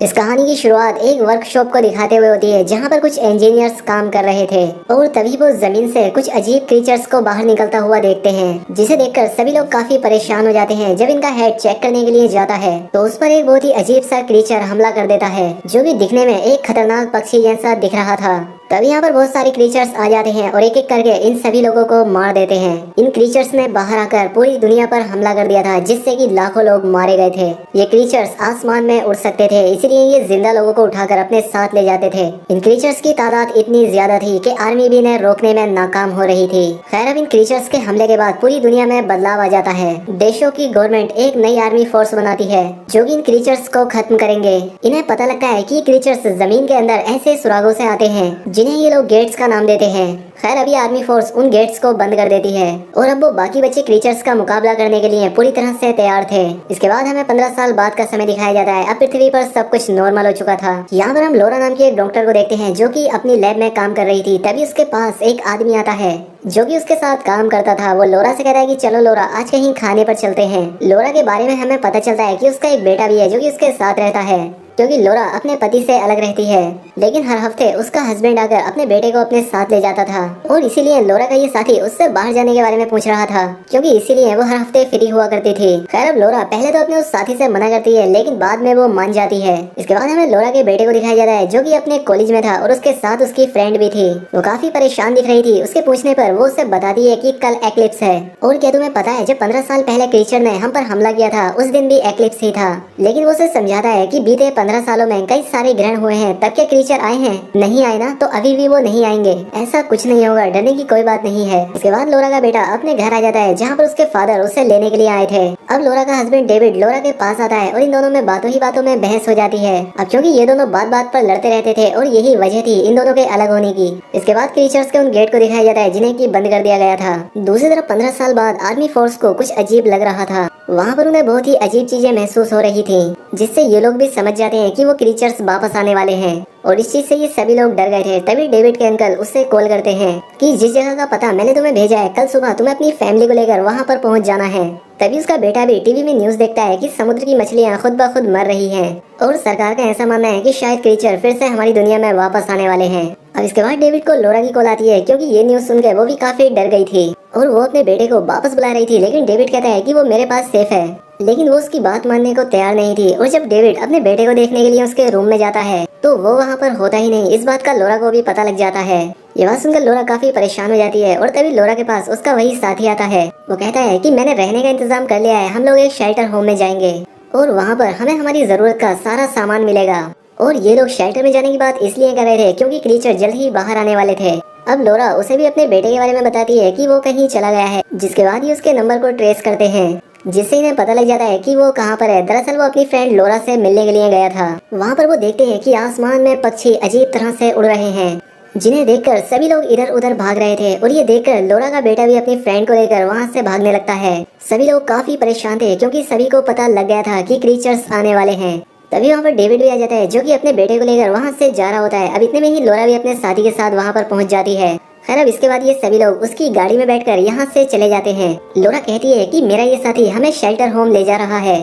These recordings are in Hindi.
इस कहानी की शुरुआत एक वर्कशॉप को दिखाते हुए होती है जहाँ पर कुछ इंजीनियर्स काम कर रहे थे और तभी वो जमीन से कुछ अजीब क्रीचर्स को बाहर निकलता हुआ देखते हैं, जिसे देखकर सभी लोग काफी परेशान हो जाते हैं। जब इनका हेड चेक करने के लिए जाता है तो उस पर एक बहुत ही अजीब सा क्रीचर हमला कर देता है, जो कि दिखने में एक खतरनाक पक्षी जैसा दिख रहा था। तभी यहाँ पर बहुत सारे क्रीचर्स आ जाते हैं और एक एक करके इन सभी लोगों को मार देते हैं। इन क्रीचर्स ने बाहर आकर पूरी दुनिया पर हमला कर दिया था, जिससे कि लाखों लोग मारे गए थे। ये क्रीचर्स आसमान में उड़ सकते थे, इसीलिए ये जिंदा लोगों को उठाकर अपने साथ ले जाते थे। इन क्रीचर्स की तादाद इतनी ज्यादा थी कि आर्मी भी इन्हें रोकने में नाकाम हो रही थी। खैर, अब इन क्रीचर्स के हमले के बाद पूरी दुनिया में बदलाव आ जाता है। देशों की गवर्नमेंट एक नई आर्मी फोर्स बनाती है जो कि इन क्रीचर्स को खत्म करेंगे। इन्हें पता लगता है कि क्रीचर्स जमीन के अंदर ऐसे सुरागों से आते हैं जिन्हें ये लोग गेट्स का नाम देते हैं। खैर, अभी आर्मी फोर्स उन गेट्स को बंद कर देती है और अब वो बाकी बचे क्रीचर्स का मुकाबला करने के लिए पूरी तरह से तैयार थे। इसके बाद हमें 15 साल बाद का समय दिखाया जाता है। अब पृथ्वी पर सब कुछ नॉर्मल हो चुका था। यहाँ पर हम लोरा नाम की एक डॉक्टर को देखते हैं जो कि अपनी लैब में काम कर रही थी। तभी उसके पास एक आदमी आता है जो कि उसके साथ काम करता था। वो लोरा से कहता है कि चलो लोरा, आज कहीं खाने पर चलते हैं। लोरा के बारे में हमें पता चलता है कि उसका एक बेटा भी है जो कि उसके साथ रहता है, क्योंकि लोरा अपने पति से अलग रहती है, लेकिन हर हफ्ते उसका हस्बैंड आकर अपने बेटे को अपने साथ ले जाता था और इसीलिए लोरा का ये साथी उससे बाहर जाने के बारे में पूछ रहा था, क्योंकि इसीलिए वो हर हफ्ते फ्री हुआ करती थी। खैर, अब लोरा पहले तो अपने उस साथी से मना करती है, लेकिन बाद में वो मान जाती है। इसके बाद हमें लोरा के बेटे को दिखाया जाता है जो कि अपने कॉलेज में था और उसके साथ उसकी फ्रेंड भी थी। वो काफी परेशान दिख रही थी। उसके पूछने पर वो उसे बताती है कि कल एक्लिप्स है। और क्या तुम्हें पता है, जब 15 साल पहले क्रीचर ने हम पर हमला किया था उस दिन भी एक्लिप्स ही था। लेकिन वो उसे समझाता है कि बीते 15 सालों में कई सारे ग्रहण हुए हैं, तब क्या क्रीचर आए हैं? नहीं आए ना, तो अभी भी वो नहीं आएंगे। ऐसा कुछ नहीं होगा, डरने की कोई बात नहीं है। इसके बाद लोरा का बेटा अपने घर आ जाता है जहाँ पर उसके फादर उसे लेने के लिए आए थे। अब लोरा का हस्बैंड डेविड लोरा के पास आता है और इन दोनों में बातों ही बातों में बहस हो जाती है। अब क्योंकि ये दोनों बात बात पर लड़ते रहते थे और यही वजह थी इन दोनों के अलग होने की। इसके बाद क्रीचर्स के उन गेट को दिखाया जाता है जिन्हें की बंद कर दिया गया था। दूसरी तरफ 15 साल बाद आर्मी फोर्स को कुछ अजीब लग रहा था। वहाँ पर उन्हें बहुत ही अजीब चीजें महसूस हो रही थी, जिससे ये लोग भी समझ जाते हैं कि वो क्रीचर्स वापस आने वाले हैं। और इस चीज से ये सभी लोग डर गए थे। तभी डेविड के अंकल उससे कॉल करते हैं कि जिस जगह का पता मैंने तुम्हें भेजा है, कल सुबह तुम्हें अपनी फैमिली को लेकर वहाँ पर पहुँच जाना है। तभी उसका बेटा भी टीवी में न्यूज देखता है कि समुद्र की मछलियाँ खुद ब खुद मर रही हैं और सरकार का ऐसा मानना है कि शायद क्रीचर फिर से हमारी दुनिया में वापस आने वाले हैं। अब इसके बाद डेविड को लोरा की कॉल आती है, क्योंकि ये न्यूज सुनकर वो भी काफी डर गई थी और वो अपने बेटे को वापस बुला रही थी। लेकिन डेविड कहता है कि वो मेरे पास सेफ है, लेकिन वो उसकी बात मानने को तैयार नहीं थी। और जब डेविड अपने बेटे को देखने के लिए उसके रूम में जाता है तो वो वहाँ पर होता ही नहीं। इस बात का लोरा को भी पता लग जाता है। ये बात सुनकर लोरा काफी परेशान हो जाती है और तभी लोरा के पास उसका वही साथी आता है। वो कहता है कि मैंने रहने का इंतजाम कर लिया है, हम लोग एक शेल्टर होम में जाएंगे और वहाँ पर हमें हमारी जरूरत का सारा सामान मिलेगा। और ये लोग शेल्टर में जाने की बात इसलिए कर रहे थे क्योंकि क्रीचर जल्द ही बाहर आने वाले थे। अब लोरा उसे भी अपने बेटे के बारे में बताती है कि वो कहीं चला गया है, जिसके बाद ये उसके नंबर को ट्रेस करते हैं, जिससे इन्हें पता लग जाता है कि वो कहाँ पर है। दरअसल वो अपनी फ्रेंड लोरा से मिलने के लिए गया था। वहाँ पर वो देखते हैं कि आसमान में पक्षी अजीब तरह से उड़ रहे हैं, जिन्हें देखकर सभी लोग इधर उधर भाग रहे थे। और ये देखकर लोरा का बेटा भी अपनी फ्रेंड को लेकर वहाँ से भागने लगता है। सभी लोग काफी परेशान थे क्योंकि सभी को पता लग गया था कि क्रीचर्स आने वाले हैं। तभी वहाँ पर डेविड भी आ जाता है जो कि अपने बेटे को लेकर वहाँ से जा रहा होता है। अब इतने में ही लोरा भी अपने साथी के साथ वहाँ पर पहुँच जाती है। खैर, अब इसके बाद ये सभी लोग उसकी गाड़ी में बैठकर यहाँ से चले जाते हैं। लोरा कहती है कि मेरा ये साथी हमें शेल्टर होम ले जा रहा है,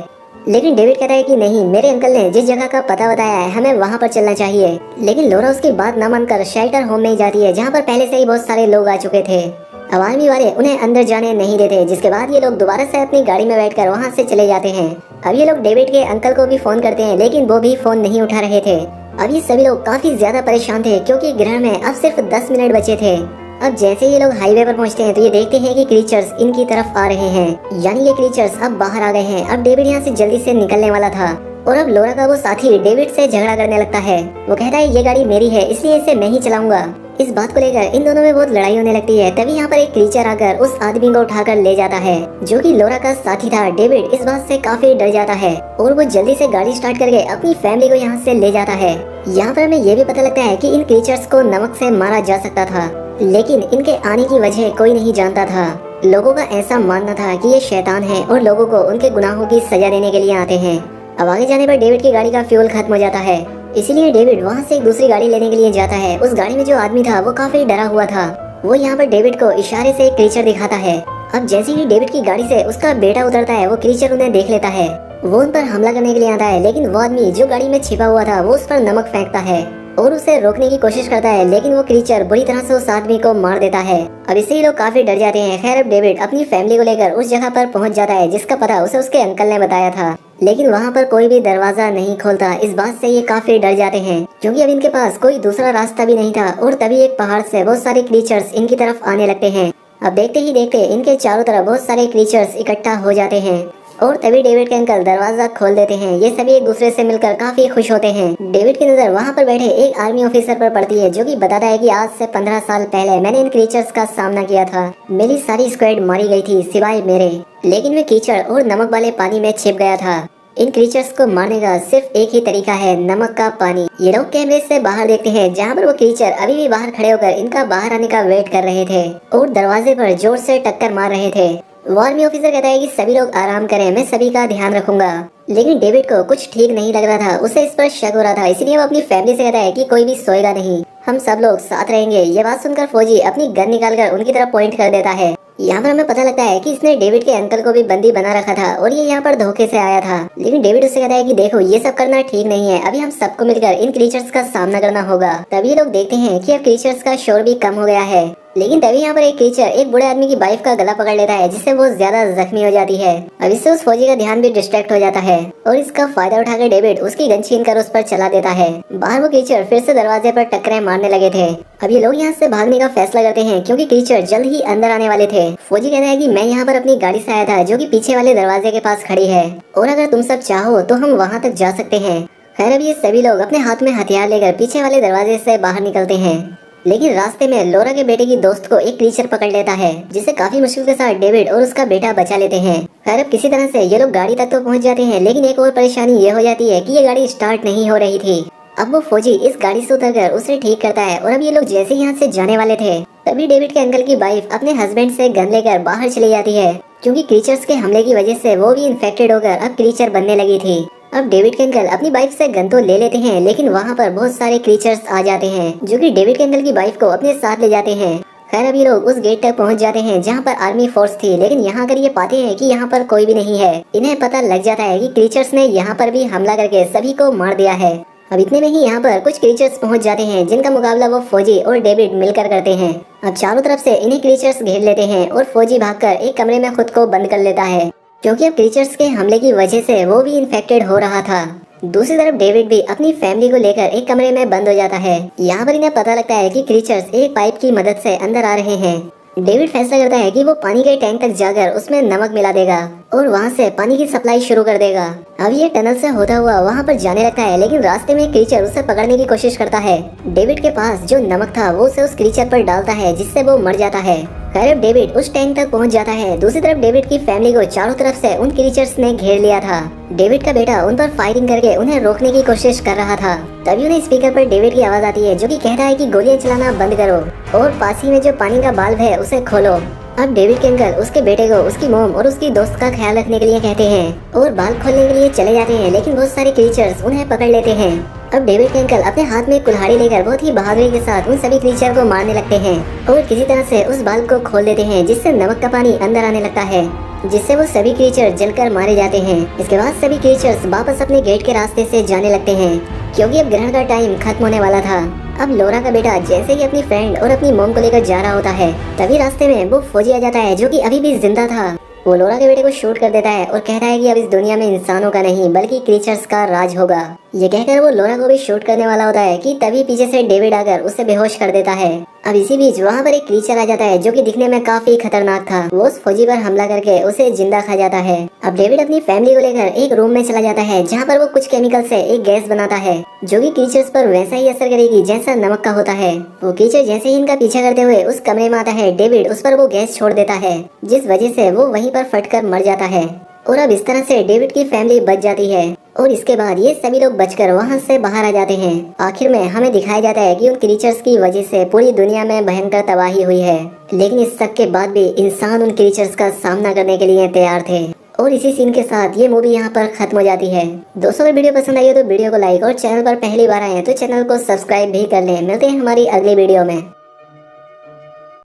लेकिन डेविड कहता है कि नहीं, मेरे अंकल ने जिस जगह का पता बताया है हमें वहाँ पर चलना चाहिए। लेकिन लोरा उसकी बात न मानकर शेल्टर होम में ही जाती है, जहाँ पर पहले से ही बहुत सारे लोग आ चुके थे। अब आर्मी वाले उन्हें अंदर जाने नहीं देते, जिसके बाद ये लोग दोबारा से अपनी गाड़ी में बैठकर वहाँ से चले जाते हैं। अब ये लोग डेविड के अंकल को भी फोन करते हैं, लेकिन वो भी फोन नहीं उठा रहे थे। अब ये सभी लोग काफी ज्यादा परेशान थे क्योंकि ग्रहण में अब सिर्फ 10 मिनट बचे थे। अब जैसे ये लोग हाईवे पर पहुंचते हैं तो ये देखते हैं कि क्रीचर्स इनकी तरफ आ रहे हैं, यानी ये क्रीचर्स अब बाहर आ गए हैं। अब डेविड यहाँ से जल्दी से निकलने वाला था और अब लोरा का वो साथी डेविड से झगड़ा करने लगता है। वो कहता है ये गाड़ी मेरी है, इसलिए इसे मैं ही चलाऊंगा। इस बात को लेकर इन दोनों में बहुत लड़ाई होने लगती है। तभी यहाँ पर एक क्रीचर आकर उस आदमी को उठाकर ले जाता है जो कि लोरा का साथी था। डेविड इस बात से काफी डर जाता है और वो जल्दी से गाड़ी स्टार्ट करके अपनी फैमिली को यहाँ से ले जाता है। यहाँ पर हमें ये भी पता लगता है कि इन क्रीचर्स को नमक से मारा जा सकता था, लेकिन इनके आने की वजह कोई नहीं जानता था। लोगों का ऐसा मानना था कि ये शैतान है और लोगों को उनके गुनाहों की सजा देने के लिए आते हैं। अब आगे जाने पर डेविड की गाड़ी का फ्यूल खत्म हो जाता है, इसीलिए डेविड वहाँ से एक दूसरी गाड़ी लेने के लिए जाता है। उस गाड़ी में जो आदमी था वो काफी डरा हुआ था। वो यहाँ पर डेविड को इशारे से एक क्रीचर दिखाता है। अब जैसे ही डेविड की गाड़ी से उसका बेटा उतरता है वो क्रीचर उन्हें देख लेता है वो उन पर हमला करने के लिए आता है, लेकिन वो आदमी जो गाड़ी में छिपा हुआ था वो उस पर नमक फेंकता है और उसे रोकने की कोशिश करता है, लेकिन वो क्रीचर बुरी तरह से उस आदमी को मार देता है। अब इससे ही लोग काफी डर जाते हैं। खैर अब डेविड अपनी फैमिली को लेकर उस जगह पर पहुंच जाता है जिसका पता उसे उसके अंकल ने बताया था, लेकिन वहाँ पर कोई भी दरवाजा नहीं खोलता। इस बात से ये काफी डर जाते हैं क्योंकि अब इनके पास कोई दूसरा रास्ता भी नहीं था। और तभी एक पहाड़ से बहुत सारे क्रीचर्स इनकी तरफ आने लगते हैं। अब देखते ही देखते इनके चारों तरफ बहुत सारे क्रीचर्स इकट्ठा हो जाते हैं और तभी डेविड के अंकल दरवाजा खोल देते हैं। ये सभी एक दूसरे से मिलकर काफी खुश होते हैं। डेविड की नजर वहाँ पर बैठे एक आर्मी ऑफिसर पर पड़ती है जो कि बताता है कि आज से 15 साल पहले मैंने इन क्रीचर्स का सामना किया था। मेरी सारी स्क्वाड मारी गई थी सिवाय मेरे, लेकिन मैं कीचड़ और नमक वाले पानी में छिप गया था। इन क्रीचर्स को मारने का सिर्फ एक ही तरीका है, नमक का पानी। ये लोग कैमरे से बाहर देखते हैं जहाँ पर वो क्रीचर अभी भी बाहर खड़े होकर इनका बाहर आने का वेट कर रहे थे और दरवाजे पर जोर से टक्कर मार रहे थे। आर्मी ऑफिसर कहता है कि सभी लोग आराम करें, मैं सभी का ध्यान रखूंगा। लेकिन डेविड को कुछ ठीक नहीं लग रहा था, उसे इस पर शक हो रहा था, इसलिए वो अपनी फैमिली से कहता है कि कोई भी सोएगा नहीं, हम सब लोग साथ रहेंगे। ये बात सुनकर फौजी अपनी गन निकालकर उनकी तरफ पॉइंट कर देता है। यहाँ पर हमें पता लगता है कि इसने डेविड के अंकल को भी बंदी बना रखा था और ये यहाँ पर धोखे से आया था। लेकिन डेविड उससे कहता है कि देखो ये सब करना ठीक नहीं है, अभी हम सबको मिलकर इन क्रीचर्स का सामना करना होगा। तभी लोग देखते हैं कि अब क्रीचर्स का शोर भी कम हो गया है। लेकिन तभी यहाँ पर एक क्रीचर एक बूढ़े आदमी की वाइफ का गला पकड़ लेता है जिससे वो ज्यादा जख्मी हो जाती है। अब इससे उस फौजी का ध्यान भी डिस्ट्रैक्ट हो जाता है और इसका फायदा उठाकर डेविड उसकी गन छीनकर उस पर चला देता है। बाहर वो क्रीचर फिर से दरवाजे पर टक्करें मारने लगे थे। अब ये लोग यहाँ से भागने का फैसला करते हैं क्योंकि क्रीचर जल्द ही अंदर आने वाले थे। फौजी कहता है कि मैं यहाँ पर अपनी गाड़ी से आया था जो कि पीछे वाले दरवाजे के पास खड़ी है और अगर तुम सब चाहो तो हम वहाँ तक जा सकते हैं। खैर अब ये सभी लोग अपने हाथ में हथियार लेकर पीछे वाले दरवाजे से बाहर निकलते हैं। लेकिन रास्ते में लोरा के बेटे की दोस्त को एक क्रीचर पकड़ लेता है जिसे काफी मुश्किल के साथ डेविड और उसका बेटा बचा लेते हैं। खैर अब किसी तरह से ये लोग गाड़ी तक तो पहुंच जाते हैं, लेकिन एक और परेशानी ये हो जाती है कि ये गाड़ी स्टार्ट नहीं हो रही थी। अब वो फौजी इस गाड़ी से उतरकर उसे ठीक करता है और अब ये लोग जैसे यहाँ से जाने वाले थे तभी डेविड के अंकल की वाइफ अपने हस्बैंड से गन लेकर बाहर चली जाती है क्योंकि क्रीचर्स के हमले की वजह से वो भी इन्फेक्टेड होकर अब क्रीचर बनने लगी थी। अब डेविड के अंकल अपनी वाइफ से गन तो ले लेते हैं, लेकिन वहाँ पर बहुत सारे क्रीचर्स आ जाते हैं जो कि डेविड के अंकल की वाइफ को अपने साथ ले जाते हैं। खैर अब ये लोग उस गेट तक पहुँच जाते हैं जहाँ पर आर्मी फोर्स थी, लेकिन यहाँ कर ये पाते हैं कि यहाँ पर कोई भी नहीं है। इन्हें पता लग जाता है कि क्रीचर्स ने यहाँ पर भी हमला करके सभी को मार दिया है। अब इतने में ही यहाँ पर कुछ क्रीचर्स पहुँच जाते हैं जिनका मुकाबला वो फौजी और डेविड मिलकर करते हैं। अब चारों तरफ से इन्हें क्रीचर्स घेर लेते हैं और फौजी भागकर एक कमरे में खुद को बंद कर लेता है क्योंकि अब क्रीचर्स के हमले की वजह से वो भी इन्फेक्टेड हो रहा था। दूसरी तरफ डेविड भी अपनी फैमिली को लेकर एक कमरे में बंद हो जाता है। यहाँ पर इन्हें पता लगता है कि क्रीचर्स एक पाइप की मदद से अंदर आ रहे हैं। डेविड फैसला करता है कि वो पानी के टैंक तक जाकर उसमें नमक मिला देगा और वहाँ से पानी की सप्लाई शुरू कर देगा। अब ये टनल से होता हुआ वहाँ पर जाने लगता है, लेकिन रास्ते में क्रीचर उसे पकड़ने की कोशिश करता है। डेविड के पास जो नमक था वो उसे उस क्रीचर पर डालता है जिससे वो मर जाता है। खैर डेविड उस टैंक तक पहुंच जाता है। दूसरी तरफ डेविड की फैमिली को चारों तरफ से उन क्रीचर्स ने घेर लिया था। डेविड का बेटा उन पर फायरिंग करके उन्हें रोकने की कोशिश कर रहा था। तभी उन्हें स्पीकर पर डेविड की आवाज आती है जो कि कहता है कि गोलियां चलाना बंद करो और पास ही में जो पानी का बाल्ब है उसे खोलो। अब डेविड के अंकल उसके बेटे को उसकी मॉम और उसकी दोस्त का ख्याल रखने के लिए कहते हैं और बाल्ब खोलने के लिए चले जाते हैं, लेकिन बहुत सारे क्रीचर्स उन्हें पकड़ लेते हैं। अब डेविड के अंकल अपने हाथ में कुल्हाड़ी लेकर बहुत ही बहादुरी के साथ उन सभी क्रीचर को मारने लगते हैं और किसी तरह से उस बाल्ब को खोल देते हैं जिससे नमक का पानी अंदर आने लगता है, जिससे वो सभी क्रीचर जलकर मारे जाते हैं। इसके बाद सभी क्रीचर्स वापस अपने गेट के रास्ते से जाने लगते हैं क्योंकि अब ग्रहण का टाइम खत्म होने वाला था। अब लोरा का बेटा जैसे ही अपनी फ्रेंड और अपनी मॉम को लेकर जा रहा होता है तभी रास्ते में वो फौजी आ जाता है जो कि अभी भी जिंदा था। वो लोरा के बेटे को शूट कर देता है और कहता है कि अब इस दुनिया में इंसानों का नहीं बल्कि क्रीचर्स का राज होगा। ये कहकर वो लोरा को भी शूट करने वाला होता है कि तभी पीछे से डेविड आकर उसे बेहोश कर देता है। अब इसी बीच वहाँ पर एक क्रीचर आ जाता है जो कि दिखने में काफी खतरनाक था। वो उस फौजी पर हमला करके उसे जिंदा खा जाता है। अब डेविड अपनी फैमिली को लेकर एक रूम में चला जाता है जहाँ पर वो कुछ केमिकल से एक गैस बनाता है जो कि क्रीचर्स पर वैसा ही असर करेगी जैसा नमक का होता है। वो क्रीचर जैसे ही इनका पीछा करते हुए उस कमरे में आता है, डेविड उस पर वो गैस छोड़ देता है जिस वजह से वो वहीं पर फटकर मर जाता है और अब इस तरह से डेविड की फैमिली बच जाती है और इसके बाद ये सभी लोग बचकर वहाँ से बाहर आ जाते हैं। आखिर में हमें दिखाया जाता है कि उन क्रीचर्स की वजह से पूरी दुनिया में भयंकर तबाही हुई है, लेकिन इस सब के बाद भी इंसान उन क्रीचर्स का सामना करने के लिए तैयार थे। और इसी सीन के साथ ये मूवी यहाँ पर खत्म हो जाती है। दोस्तों अगर वीडियो पसंद आई हो तो वीडियो को लाइक और चैनल पर पहली बार आए हैं तो चैनल को सब्सक्राइब भी कर लें। मिलते हैं हमारी अगली वीडियो में।